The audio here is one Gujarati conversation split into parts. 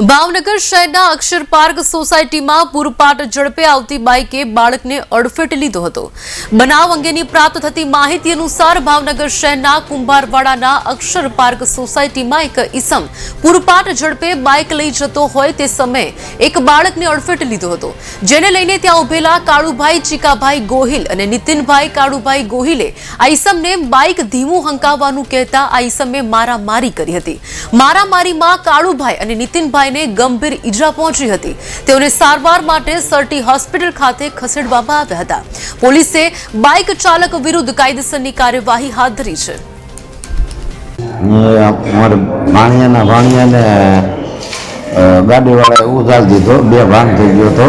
ભાવનગર શહેરના અક્ષર પાર્ક સોસાયટીમાં પૂરપાટ ઝડપે આવતી બાઇકે બાળકને અડફેટે લીધો હતો। બનાવ અંગેની પ્રાપ્ત થતી માહિતી અનુસાર ભાવનગર શહેરના કુંભારવાડાના અક્ષર પાર્ક સોસાયટીમાં એક ઈસમ પૂરપાટ ઝડપે બાઇક લઈ જતો હોય તે સમયે એક બાળકને અડફેટે લીધો હતો, જેને લઈને ત્યાં ઉભેલા કાળુભાઈ ચીકાભાઈ ગોહિલ અને નીતિનભાઈ કાળુભાઈ ગોહિલે આ ઈસમને બાઇક ધીમું હંકાવવાનું કહેતા આ ઈસમે મારામારી કરી હતી। મારામારીમાં કાળુભાઈ અને નીતિનભાઈ ने गंभीर ईजा पहुंची हती। तेओने सारवार माटे सरटी होस्पिटल खाते खसेडवामां आव्या हता। पोलीसे बाइक चालक विरुद्ध कायदेसरनी कार्यवाही हाथ धरी छे। गाड़ीवाळाए उधार दीधो, बे भांग थई गयो तो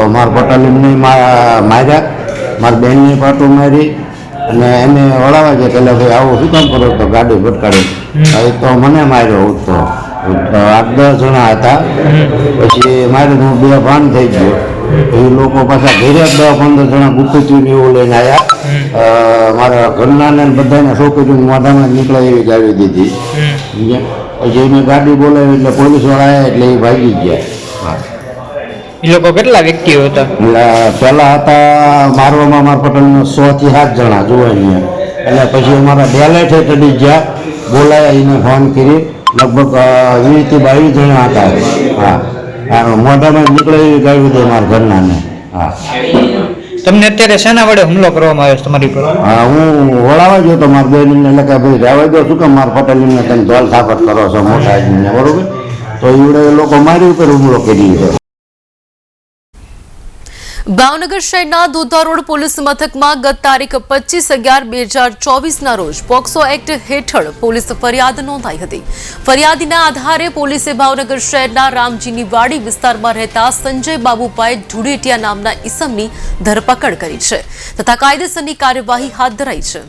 मार पटालीने मार्या, मार बेनने पाटो मारी અને એને વળાવા જે પેલા ભાઈ આવું શું કામ કરો તો ગાડી ભટકાડી તો મને માર્યો તો 8-10 જણા હતા। પછી મારે હું બે ભાન થઈ ગયો, એ લોકો પાછા ઘરે 10-15 જણા ગુપ્તચોર એવું લઈને આવ્યા। મારા ઘરના ને બધાને છોકરીઓ મોઢામાં નીકળે એવી ગાડી દીધી। પછી એને ગાડી બોલાવી એટલે પોલીસ વાળા આવ્યા એટલે એ ભાગી ગયા। એ લોકો કેટલા વ્યક્તિઓ હતા? પહેલા હતા મારવામાં માર પટેલનો 6 થી 7 જણા જોવાની, એટલે પછી અમારા ડેલેઠે ચડી ગયા, બોલાયા, એને ફોન કરી, લગભગ 20 થી 22 જણા હતા। હા, મોઢામાં નીકળે એવી ગાડી દે મારા ઘરના ને। હા, તમને અત્યારે શેના વડે હુમલો કરવામાં આવ્યો તમારી પર? હા, હું વળાવા ગયો તો મારા બેનને એટલે કે ભાઈ રહેવા દો, શું કે મારા પટેલને તમે ધોલ સાપટ કરો છો મોટા આદમીને, બરોબર? તો એવડે લોકો મારી ઉપર હુમલો કરી છે। ભાવનગર શહેરના દોધા રોડ પોલીસ મથકમાં ગત તારીખ 25/11/2024 રોજ પોક્સો એક્ટ હેઠળ પોલીસ ફરિયાદ નોંધાઈ હતી। ફરિયાદીના આધારે પોલીસે ભાવનગર શહેરના રામજીની વાડી વિસ્તારમાં રહેતા સંજય બાબુભાઈ ઢુડેટિયા નામના ઈસમની ધરપકડ કરી છે તથા કાયદેસરની કાર્યવાહી હાથ ધરાઈ છે।